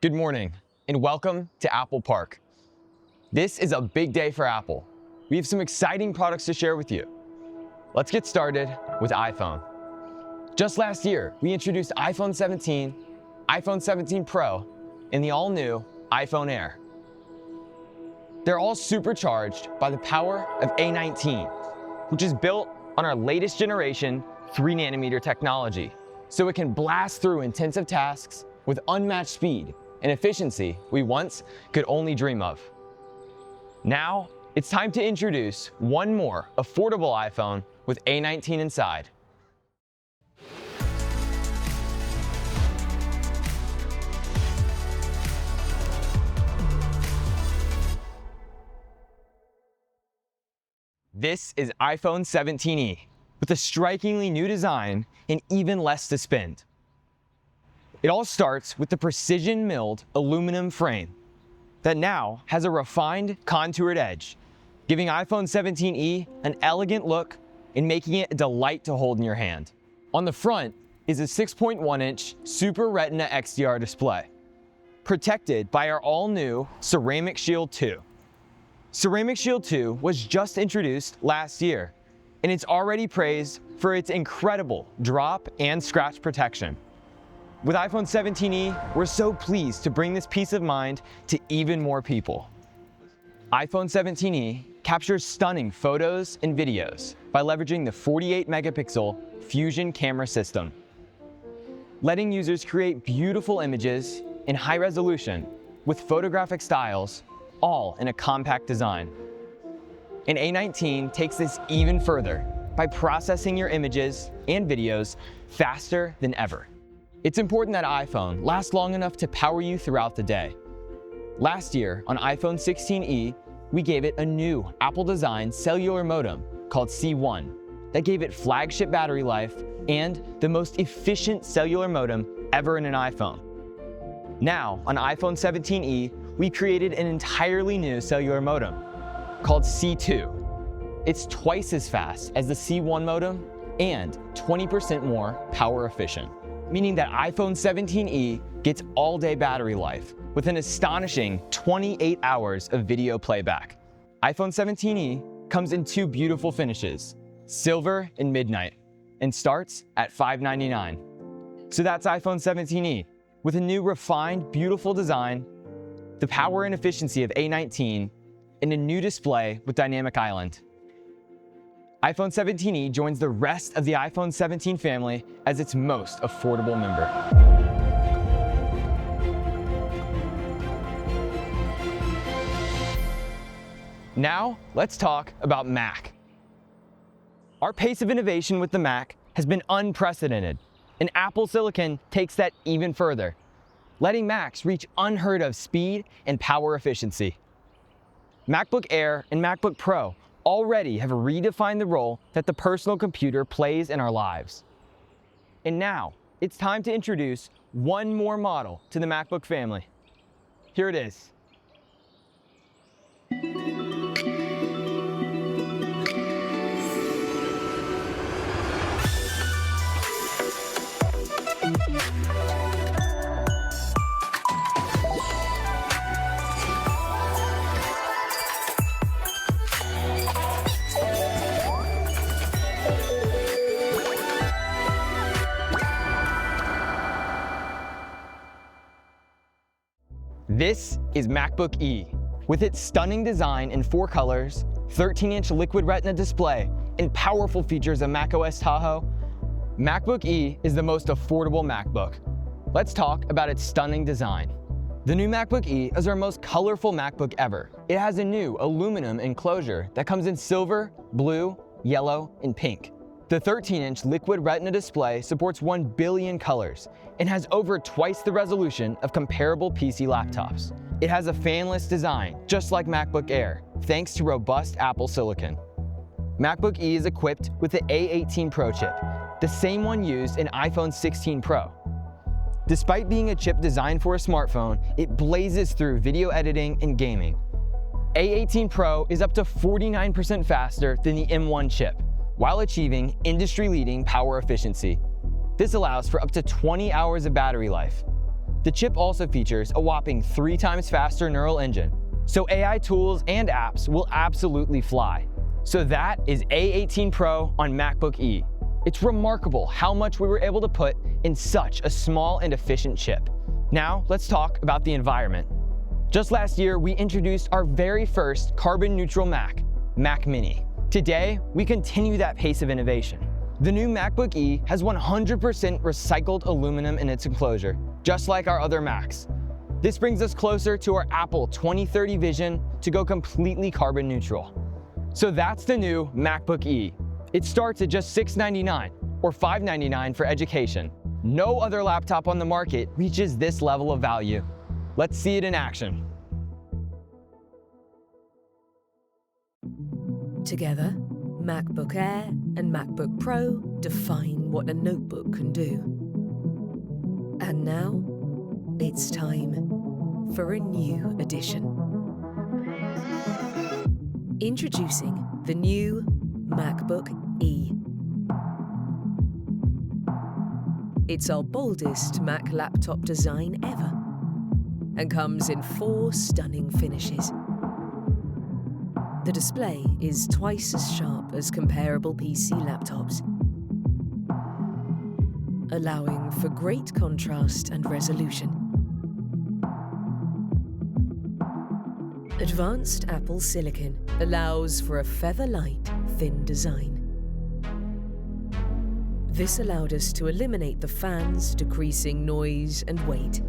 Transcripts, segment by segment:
Good morning, and welcome to Apple Park. This is a big day for Apple. We have some exciting products to share with you. Let's get started with iPhone. Just last year, we introduced iPhone 17, iPhone 17 Pro, and the all-new iPhone Air. They're all supercharged by the power of A19, which is built on our latest generation 3nm technology, so it can blast through intensive tasks with unmatched speed and efficiency we once could only dream of. Now, it's time to introduce one more affordable iPhone with A19 inside. This is iPhone 17e with a strikingly new design and even less to spend. It all starts with the precision-milled aluminum frame that now has a refined, contoured edge, giving iPhone 17e an elegant look and making it a delight to hold in your hand. On the front is a 6.1-inch Super Retina XDR display, protected by our all-new Ceramic Shield 2. Ceramic Shield 2 was just introduced last year, and it's already praised for its incredible drop and scratch protection. With iPhone 17e, we're so pleased to bring this peace of mind to even more people. iPhone 17e captures stunning photos and videos by leveraging the 48-megapixel Fusion camera system, letting users create beautiful images in high resolution with photographic styles, all in a compact design. And A19 takes this even further by processing your images and videos faster than ever. It's important that iPhone lasts long enough to power you throughout the day. Last year, on iPhone 16e, we gave it a new Apple-designed cellular modem called C1 that gave it flagship battery life and the most efficient cellular modem ever in an iPhone. Now, on iPhone 17e, we created an entirely new cellular modem called C2. It's twice as fast as the C1 modem and 20% more power efficient, meaning that iPhone 17e gets all-day battery life with an astonishing 28 hours of video playback. iPhone 17e comes in two beautiful finishes, silver and midnight, and starts at $599. So that's iPhone 17e, with a new refined, beautiful design, the power and efficiency of A19, and a new display with Dynamic Island. iPhone 17e joins the rest of the iPhone 17 family as its most affordable member. Now, let's talk about Mac. Our pace of innovation with the Mac has been unprecedented, and Apple Silicon takes that even further, letting Macs reach unheard of speed and power efficiency. MacBook Air and MacBook Pro already have redefined the role that the personal computer plays in our lives. And now, it's time to introduce one more model to the MacBook family. Here it is. This is MacBook E. With its stunning design in 4 colors, 13-inch Liquid Retina display, and powerful features of macOS Tahoe, MacBook E is the most affordable MacBook. Let's talk about its stunning design. The new MacBook E is our most colorful MacBook ever. It has a new aluminum enclosure that comes in silver, blue, yellow, and pink. The 13-inch Liquid Retina display supports 1 billion colors and has over twice the resolution of comparable PC laptops. It has a fanless design, just like MacBook Air, thanks to robust Apple Silicon. MacBook E is equipped with the A18 Pro chip, the same one used in iPhone 16 Pro. Despite being a chip designed for a smartphone, it blazes through video editing and gaming. A18 Pro is up to 49% faster than the M1 chip, while achieving industry-leading power efficiency. This allows for up to 20 hours of battery life. The chip also features a whopping 3 times faster neural engine, so AI tools and apps will absolutely fly. So that is A18 Pro on MacBook E. It's remarkable how much we were able to put in such a small and efficient chip. Now let's talk about the environment. Just last year, we introduced our very first carbon-neutral Mac Mini. Today, we continue that pace of innovation. The new MacBook E has 100% recycled aluminum in its enclosure, just like our other Macs. This brings us closer to our Apple 2030 vision to go completely carbon neutral. So that's the new MacBook E. It starts at just $699 or $599 for education. No other laptop on the market reaches this level of value. Let's see it in action. Together, MacBook Air and MacBook Pro define what a notebook can do. And now, it's time for a new edition. Introducing the new MacBook E. It's our boldest Mac laptop design ever, and comes in 4 stunning finishes. The display is twice as sharp as comparable PC laptops, allowing for great contrast and resolution. Advanced Apple Silicon allows for a feather-light, thin design. This allowed us to eliminate the fans, decreasing noise and weight.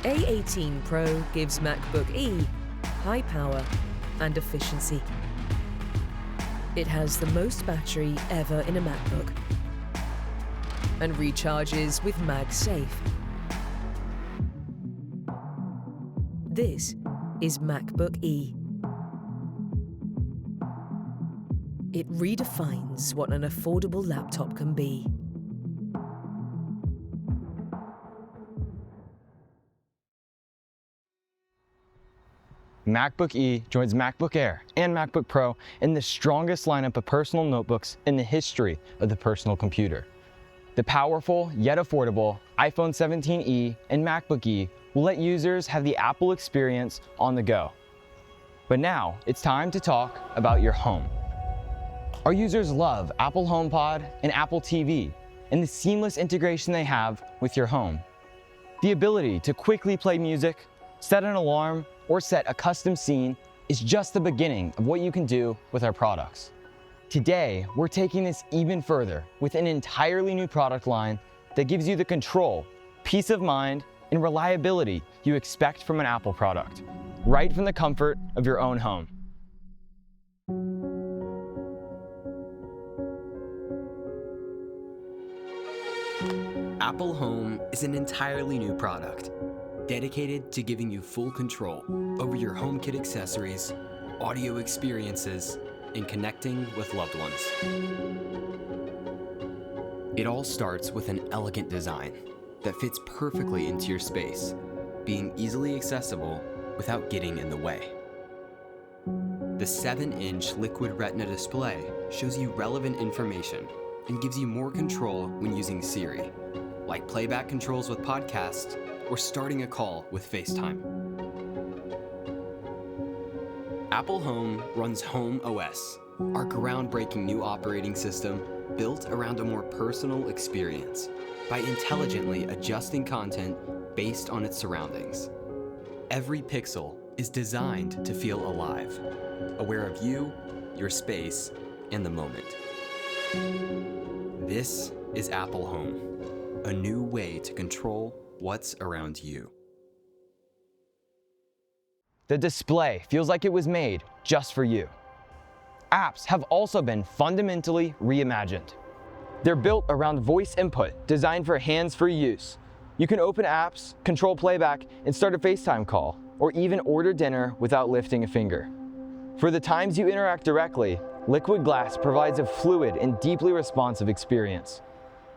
A18 Pro gives MacBook E high power and efficiency. It has the most battery ever in a MacBook and recharges with MagSafe. This is MacBook E. It redefines what an affordable laptop can be. MacBook E joins MacBook Air and MacBook Pro in the strongest lineup of personal notebooks in the history of the personal computer. The powerful yet affordable iPhone 17e and MacBook E will let users have the Apple experience on the go. But now it's time to talk about your home. Our users love Apple HomePod and Apple TV and the seamless integration they have with your home. The ability to quickly play music, set an alarm, or set a custom scene is just the beginning of what you can do with our products. Today, we're taking this even further with an entirely new product line that gives you the control, peace of mind, and reliability you expect from an Apple product, right from the comfort of your own home. Apple Home is an entirely new product, dedicated to giving you full control over your HomeKit accessories, audio experiences, and connecting with loved ones. It all starts with an elegant design that fits perfectly into your space, being easily accessible without getting in the way. The 7-inch Liquid Retina display shows you relevant information and gives you more control when using Siri, like playback controls with podcasts or starting a call with FaceTime. Apple Home runs Home OS, our groundbreaking new operating system built around a more personal experience by intelligently adjusting content based on its surroundings. Every pixel is designed to feel alive, aware of you, your space, and the moment. This is Apple Home, a new way to control what's around you. The display feels like it was made just for you. Apps have also been fundamentally reimagined. They're built around voice input designed for hands-free use. You can open apps, control playback, and start a FaceTime call, or even order dinner without lifting a finger. For the times you interact directly, Liquid Glass provides a fluid and deeply responsive experience.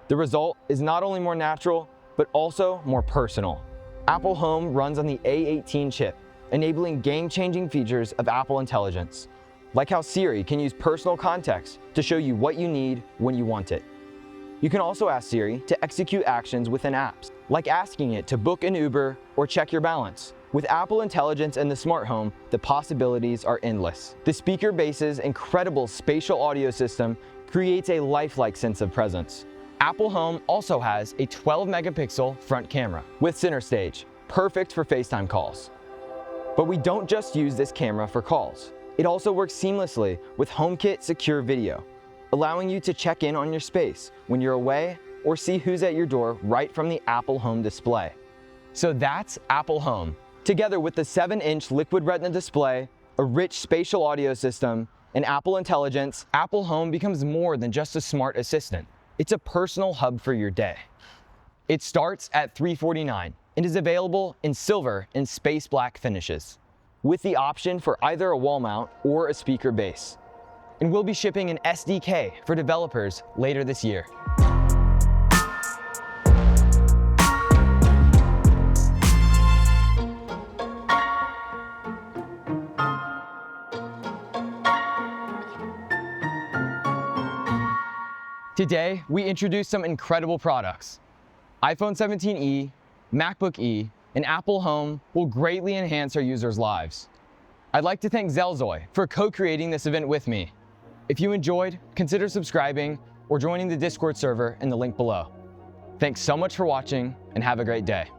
The result is not only more natural, but also more personal. Apple Home runs on the A18 chip, enabling game-changing features of Apple Intelligence, like how Siri can use personal context to show you what you need when you want it. You can also ask Siri to execute actions within apps, like asking it to book an Uber or check your balance. With Apple Intelligence and the smart home, the possibilities are endless. The speaker base's incredible spatial audio system creates a lifelike sense of presence. Apple Home also has a 12-megapixel front camera with center stage, perfect for FaceTime calls. But we don't just use this camera for calls. It also works seamlessly with HomeKit Secure Video, allowing you to check in on your space when you're away or see who's at your door right from the Apple Home display. So that's Apple Home. Together with the 7-inch Liquid Retina display, a rich spatial audio system, and Apple Intelligence, Apple Home becomes more than just a smart assistant. It's a personal hub for your day. It starts at $349 and is available in silver and space black finishes, with the option for either a wall mount or a speaker base. And we'll be shipping an SDK for developers later this year. Today, we introduced some incredible products. iPhone 17e, MacBook E, and Apple Home will greatly enhance our users' lives. I'd like to thank Zelzoy for co-creating this event with me. If you enjoyed, consider subscribing or joining the Discord server in the link below. Thanks so much for watching and have a great day.